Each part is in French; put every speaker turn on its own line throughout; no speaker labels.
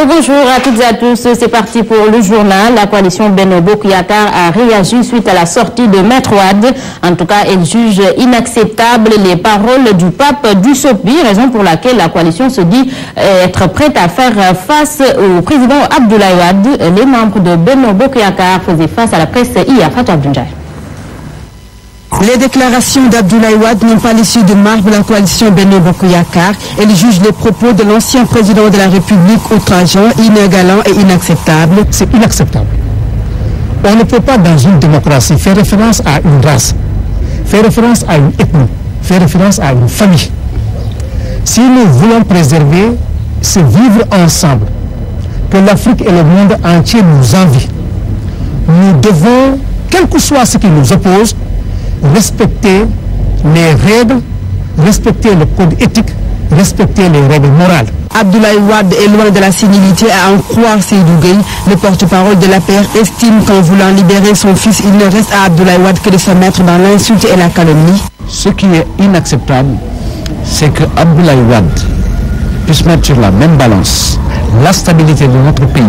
Bonjour à toutes et à tous, c'est parti pour le journal. La coalition Benno Bokk Yakaar a réagi suite à la sortie de Maître Wade. En tout cas, elle juge inacceptable les paroles du pape Dussopi, raison pour laquelle la coalition se dit être prête à faire face au président Abdoulaye Wade. Les membres de Benno Bokk Yakaar faisaient face à la presse hier. Fatou Abdoulaye.
Les déclarations d'Abdoulaye Wade n'ont pas laissé de marge de la coalition Benno Bokk Yakaar. Elle juge les propos de l'ancien président de la République outrageants, inégalants et inacceptables.
C'est inacceptable. On ne peut pas, dans une démocratie, faire référence à une race, faire référence à une ethnie, faire référence à une famille. Si nous voulons préserver ce vivre ensemble, que l'Afrique et le monde entier nous envient, nous devons, quel que soit ce qui nous oppose, respecter les règles, respecter le code éthique, respecter les règles morales.
Abdoulaye Wade est loin de la sénilité à en croire Seydou Gueye. Le porte-parole de l'APR estime qu'en voulant libérer son fils, il ne reste à Abdoulaye Wade que de se mettre dans l'insulte et la calomnie.
Ce qui est inacceptable, c'est que Abdoulaye Wade puisse mettre sur la même balance la stabilité de notre pays,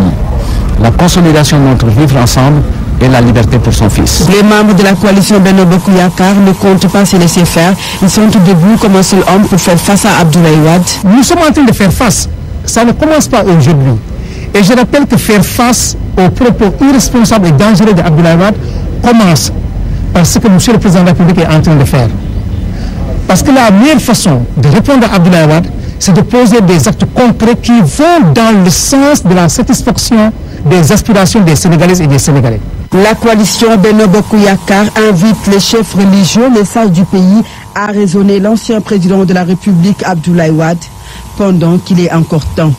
la consolidation de notre vivre ensemble et la liberté pour son fils.
Les membres de la coalition Benno Bokk Yakaar ne comptent pas se laisser faire. Ils sont debout comme un seul homme pour faire face à Abdoulaye Wade.
Nous sommes en train de faire face. Ça ne commence pas aujourd'hui. Et je rappelle que faire face aux propos irresponsables et dangereux d'Abdoulaye Wade commence par ce que M. le Président de la République est en train de faire. Parce que la meilleure façon de répondre à Abdoulaye Wade, c'est de poser des actes concrets qui vont dans le sens de la satisfaction des aspirations des Sénégalaises et des Sénégalais.
La coalition Benno Bokk Yakaar invite les chefs religieux, les sages du pays, à raisonner l'ancien président de la République, Abdoulaye Wade, pendant qu'il est encore temps.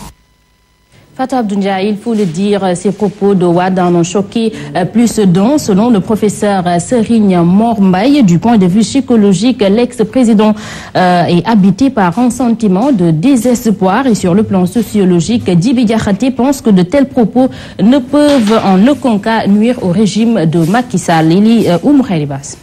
Fatou Abdoulaye, il faut le dire, ces propos de Wade en ont choqué plus d'un. Selon le professeur Serigne Mor Mbaye, du point de vue psychologique, l'ex-président est habité par un sentiment de désespoir. Et sur le plan sociologique, Djibi Diakhaté pense que de tels propos ne peuvent en aucun cas nuire au régime de Macky Sall. Il lit Oumou Khairibas.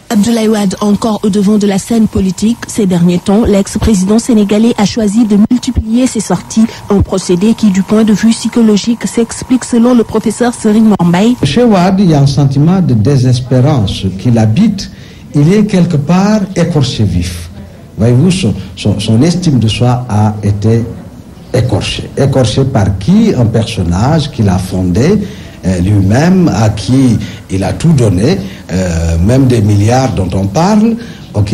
Abdoulaye Wade encore au devant de la scène politique. Ces derniers temps, l'ex-président sénégalais a choisi de multiplier ses sorties, un procédé qui, du point de vue psychologique, s'explique selon le professeur Serigne Mor Mbaye.
Chez Wade, il y a un sentiment de désespérance qui l'habite. Il est quelque part écorché vif. Voyez-vous, son estime de soi a été écorchée. Écorchée par qui? Un personnage qu'il a fondé lui-même, à qui il a tout donné, même des milliards dont on parle,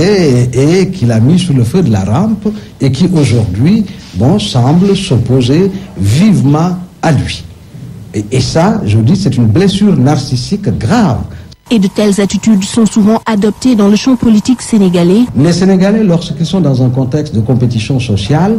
et qu'il a mis sous le feu de la rampe, et qui aujourd'hui, semble s'opposer vivement à lui. Et ça, je dis, c'est une blessure narcissique grave.
Et de telles attitudes sont souvent adoptées dans le champ politique sénégalais.
Les Sénégalais, lorsqu'ils sont dans un contexte de compétition sociale,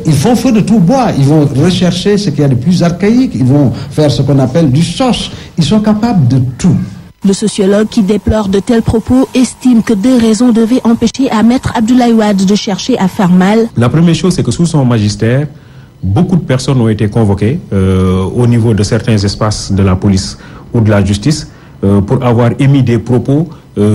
ils font feu de tout bois, ils vont rechercher ce qu'il y a de plus archaïque, ils vont faire ce qu'on appelle du sos, ils sont capables de tout.
Le sociologue qui déplore de tels propos estime que deux raisons devaient empêcher à Maître Abdoulaye Wade de chercher à faire mal.
La première chose, c'est que sous son magistère, beaucoup de personnes ont été convoquées au niveau de certains espaces de la police ou de la justice pour avoir émis des propos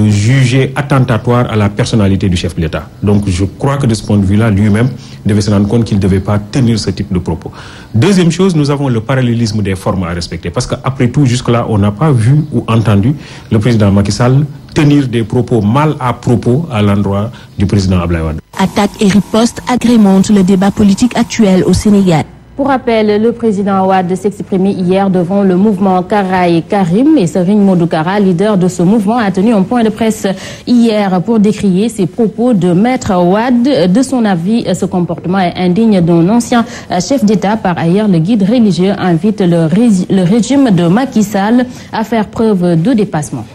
jugés attentatoires à la personnalité du chef de l'État. Donc je crois que de ce point de vue-là, lui-même devait se rendre compte qu'il ne devait pas tenir ce type de propos. Deuxième chose, nous avons le parallélisme des formes à respecter. Parce qu'après tout, jusque-là, on n'a pas vu ou entendu le président Macky Sall tenir des propos mal à propos à l'endroit du président Abdoulaye Wade.
Attaque et riposte agrémentent le débat politique actuel au Sénégal.
Pour rappel, le président Wade s'exprimait hier devant le mouvement Kara et Karim et Serigne Modou Kara, leader de ce mouvement, a tenu un point de presse hier pour décrier ces propos de Maître Wade. De son avis, ce comportement est indigne d'un ancien chef d'État. Par ailleurs, le guide religieux invite le régime de Macky Sall à faire preuve de dépassement.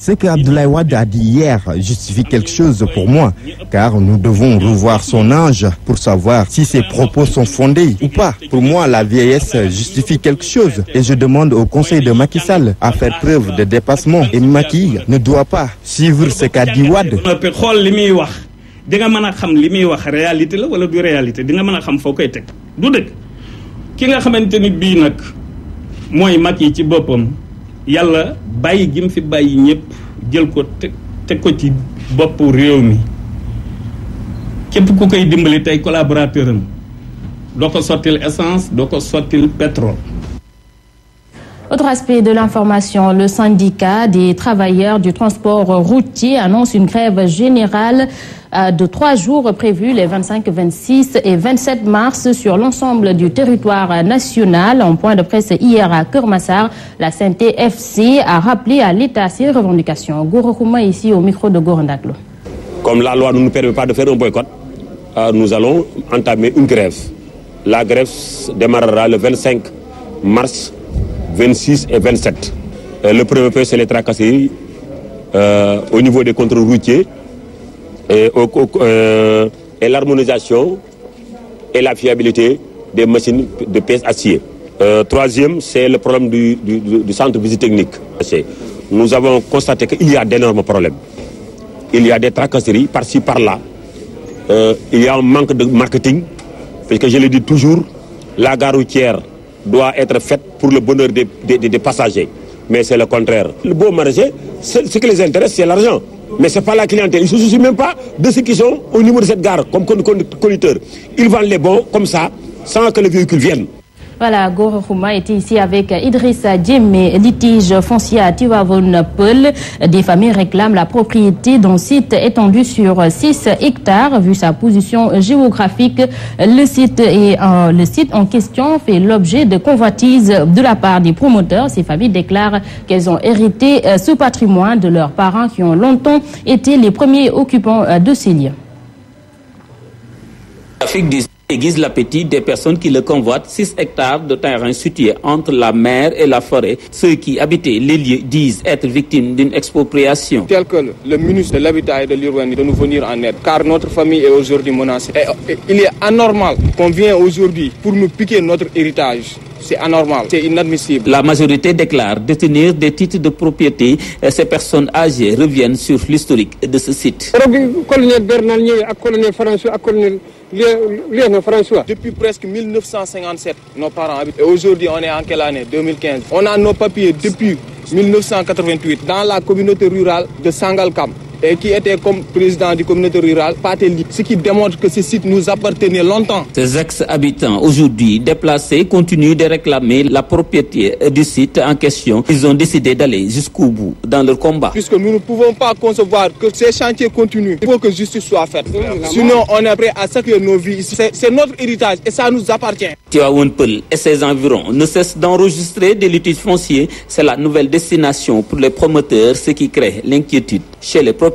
Ce que Abdoulaye Wade a dit hier justifie quelque chose pour moi, car nous devons revoir son âge pour savoir si ses propos sont fondés ou pas. Pour moi, la vieillesse justifie quelque chose et je demande au conseil de Macky Sall à faire preuve de dépassement. Et Macky ne doit pas suivre ce qu'a dit Wade.
Yàlla bàyyi gi mu fi bàyyi ñëpp jël ko teg ko ci boppu réew mi képp ku koy dimbali tey collaborateur am doo ko sottil essence doo ko sottil pétrole.
Autre aspect de l'information, le syndicat des travailleurs du transport routier annonce une grève générale de 3 jours prévus les 25, 26 et 27 mars sur l'ensemble du territoire national. En point de presse hier à Keur Massar, la CNTFC a rappelé à l'État ses revendications. Gora Khouma ici au micro de Gorandaklo.
Comme la loi ne nous permet pas de faire un boycott, nous allons entamer une grève. La grève démarrera le 25 mars, 26 et 27. Le premier point, c'est les tracasseries au niveau des contrôles routiers et l'harmonisation et la fiabilité des machines de pèse acier. Troisième, c'est le problème du centre de visite technique. Nous avons constaté qu'il y a d'énormes problèmes. Il y a des tracasseries par-ci, par-là. Il y a un manque de marketing, parce que je le dis toujours, la gare routière doit être faite pour le bonheur des passagers. Mais c'est le contraire. Le beau marché, ce qui les intéresse, c'est l'argent. Mais ce n'est pas la clientèle. Ils ne se soucient même pas de ceux qui sont au niveau de cette gare, comme conducteurs. Ils vendent les bons comme ça, sans que le véhicule vienne.
Voilà, Gora Khouma était ici avec Idrissa Diémé, litige foncier à Tivaouane Peulh. Des familles réclament la propriété d'un site étendu sur 6 hectares. Vu sa position géographique, le site en question fait l'objet de convoitises de la part des promoteurs. Ces familles déclarent qu'elles ont hérité ce patrimoine de leurs parents qui ont longtemps été les premiers occupants de ces lieux.
Aiguise l'appétit des personnes qui le convoitent. 6 hectares de terrain situés entre la mer et la forêt. Ceux qui habitaient les lieux disent être victimes d'une expropriation.
Tel que le ministre de l'Habitat et de l'Urbanisme de nous venir en aide, car notre famille est aujourd'hui menacée. Et il est anormal qu'on vienne aujourd'hui pour nous piquer notre héritage. C'est anormal, c'est inadmissible.
La majorité déclare détenir des titres de propriété. Ces personnes âgées reviennent sur l'historique de ce site.
Depuis presque 1957, nos parents habitent. Et aujourd'hui, on est en quelle année? 2015. On a nos papiers depuis 1988 dans la communauté rurale de Sangalkam. Et qui était comme président du communauté rurale, Pateli, ce qui démontre que ce site nous appartenait longtemps.
Ces ex-habitants, aujourd'hui déplacés, continuent de réclamer la propriété du site en question. Ils ont décidé d'aller jusqu'au bout dans leur combat.
Puisque nous ne pouvons pas concevoir que ces chantiers continuent, il faut que justice soit faite. Sinon, on est prêt à sacrifier nos vies ici. C'est notre héritage et ça nous appartient.
Tivaouane Peulh et ses environs ne cessent d'enregistrer des litiges fonciers. C'est la nouvelle destination pour les promoteurs, ce qui crée l'inquiétude chez les propriétaires.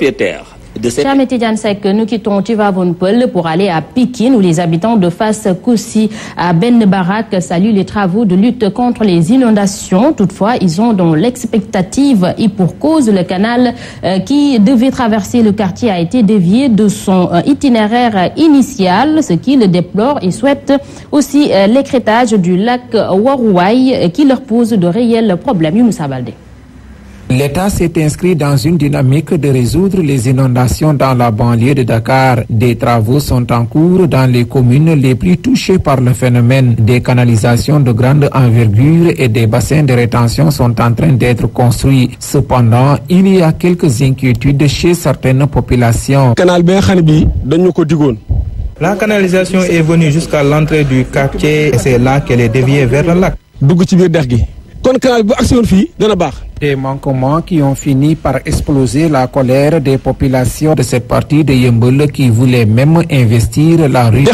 Chame Tidiane Seck, nous quittons Tivaouane Peulh pour aller à Pikine où les habitants de Fass Koussi à Ben Barak saluent les travaux de lutte contre les inondations. Toutefois, ils ont dans l'expectative et pour cause le canal qui devait traverser le quartier a été dévié de son itinéraire initial, ce qui le déplore et souhaite aussi l'écrêtage du lac Warouaï qui leur pose de réels problèmes. Younoussa Baldé.
L'État s'est inscrit dans une dynamique de résoudre les inondations dans la banlieue de Dakar. Des travaux sont en cours dans les communes les plus touchées par le phénomène. Des canalisations de grande envergure et des bassins de rétention sont en train d'être construits. Cependant, il y a quelques inquiétudes chez certaines populations.
La canalisation est venue jusqu'à l'entrée du quartier et c'est là qu'elle est déviée vers le lac.
Des manquements qui ont fini par exploser la colère des populations de cette partie de Yeumbeul qui voulaient même investir la rue.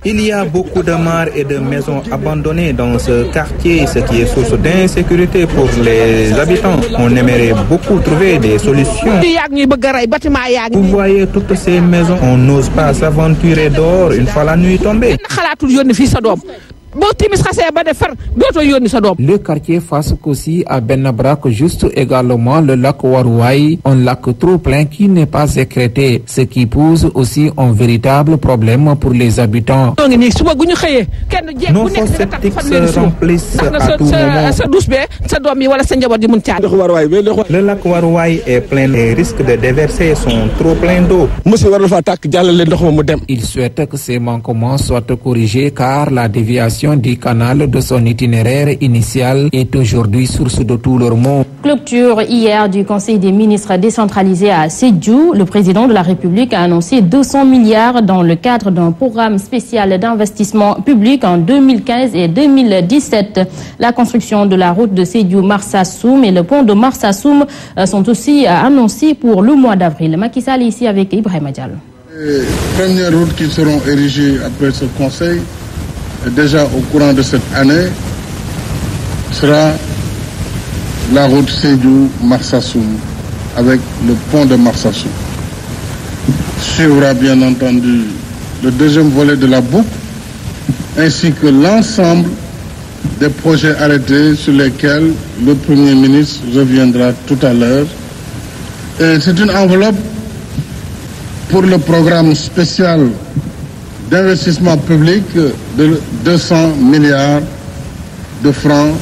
Il y a beaucoup de mares et de maisons abandonnées dans ce quartier, ce qui est source d'insécurité pour les habitants. On aimerait beaucoup trouver des solutions. Vous voyez toutes ces maisons, on n'ose pas s'aventurer dehors une fois la nuit tombée.
Le quartier Fass Koussi à Ben Barak, juste également le lac Warouaï, un lac trop plein qui n'est pas écrêté, ce qui pose aussi un véritable problème pour les habitants.
Nos fosses septiques se remplissent à tout moment. Le lac Warouaï est plein, les risques de déverser sont trop pleins d'eau.
Il souhaite que ces manquements soient corrigés car la déviation du canal de son itinéraire initial est aujourd'hui source de tout leur maux.
Clôture hier du Conseil des ministres décentralisé à Sédhiou. Le président de la République a annoncé 200 milliards dans le cadre d'un programme spécial d'investissement public en 2015 et 2017. La construction de la route de Sédhiou-Marsassoum et le pont de Marsassoum sont aussi annoncés pour le mois d'avril. Macky Sall est ici avec Ibrahima Diallo.
Les premières routes qui seront érigées après ce conseil, déjà au courant de cette année, sera la route Sédhiou-Marsassoum avec le pont de Marsassoum. Suivra bien entendu le deuxième volet de la boucle ainsi que l'ensemble des projets arrêtés sur lesquels le Premier ministre reviendra tout à l'heure. C'est une enveloppe pour le programme spécial d'investissement public de 200 milliards de francs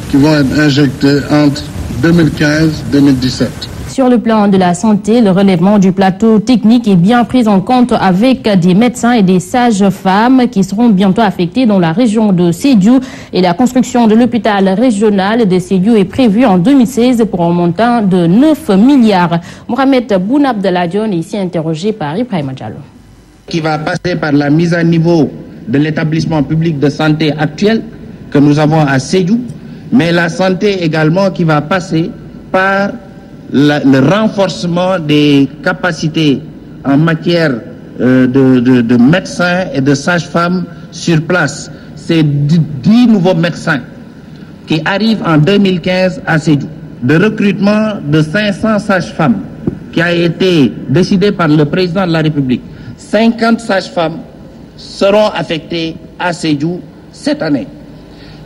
qui vont être injectés entre 2015 et 2017.
Sur le plan de la santé, le relèvement du plateau technique est bien pris en compte avec des médecins et des sages-femmes qui seront bientôt affectés dans la région de Sédhiou. Et la construction de l'hôpital régional de Sédhiou est prévue en 2016 pour un montant de 9 milliards. Mohamed Boun Abdallah Dione est ici interrogé par Ibrahima Diallo.
Qui va passer par la mise à niveau de l'établissement public de santé actuel que nous avons à Sédhiou, mais la santé également qui va passer par le renforcement des capacités en matière de médecins et de sages-femmes sur place. C'est 10 nouveaux médecins qui arrivent en 2015 à Sédhiou. De recrutement de 500 sages-femmes qui a été décidé par le président de la République. 50 sages-femmes seront affectées à Sédhiou cette année.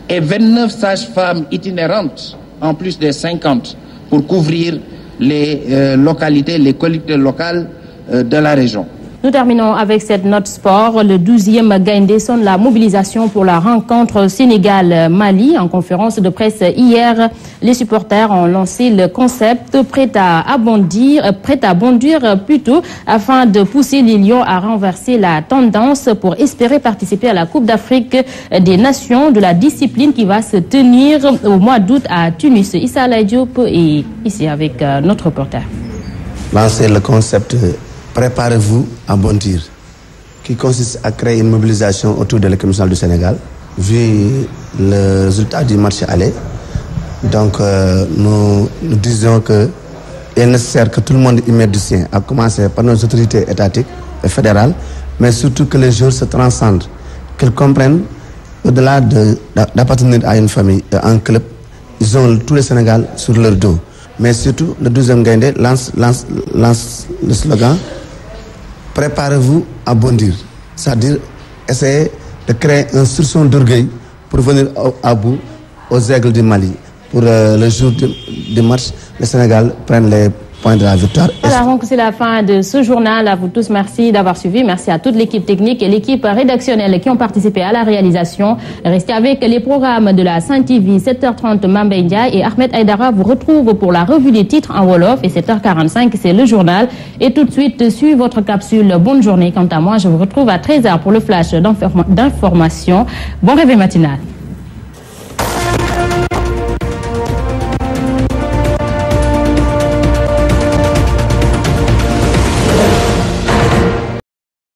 Et 29 sages-femmes itinérantes, en plus des 50, pour couvrir les localités, les collectivités locales de la région.
Nous terminons avec cette note sport. Le 12e Gaïndé sonne la mobilisation pour la rencontre Sénégal-Mali. En conférence de presse hier, les supporters ont lancé le concept prêt à bondir plutôt, afin de pousser les Lions à renverser la tendance pour espérer participer à la Coupe d'Afrique des Nations de la discipline qui va se tenir au mois d'août à Tunis. Issa Diop est ici avec notre reporter.
Lancer le concept Préparez-vous à bondir, qui consiste à créer une mobilisation autour de l'équipe nationale du Sénégal. Vu le résultat du match aller, donc nous disons qu'il est nécessaire que tout le monde y mette du sien, à commencer par nos autorités étatiques et fédérales, mais surtout que les joueurs se transcendent, qu'ils comprennent, au-delà d'appartenir à une famille, à un club, ils ont tout le Sénégal sur leur dos. Mais surtout, le 12e Gaïndé lance le slogan Préparez-vous à bondir, c'est-à-dire essayer de créer un sursaut d'orgueil pour venir à bout aux aigles du Mali. Pour le jour du match, le Sénégal prenne les points de la victoire.
Voilà, donc c'est la fin de ce journal. À vous tous, merci d'avoir suivi. Merci à toute l'équipe technique et l'équipe rédactionnelle qui ont participé à la réalisation. Restez avec les programmes de la Sen TV. 7h30, Mamba Ndiaye et Ahmed Aïdara vous retrouvent pour la revue des titres en Wolof. Et 7h45, c'est le journal. Et tout de suite, suivez votre capsule. Bonne journée. Quant à moi, je vous retrouve à 13h pour le flash d'information. Bon réveil matinal.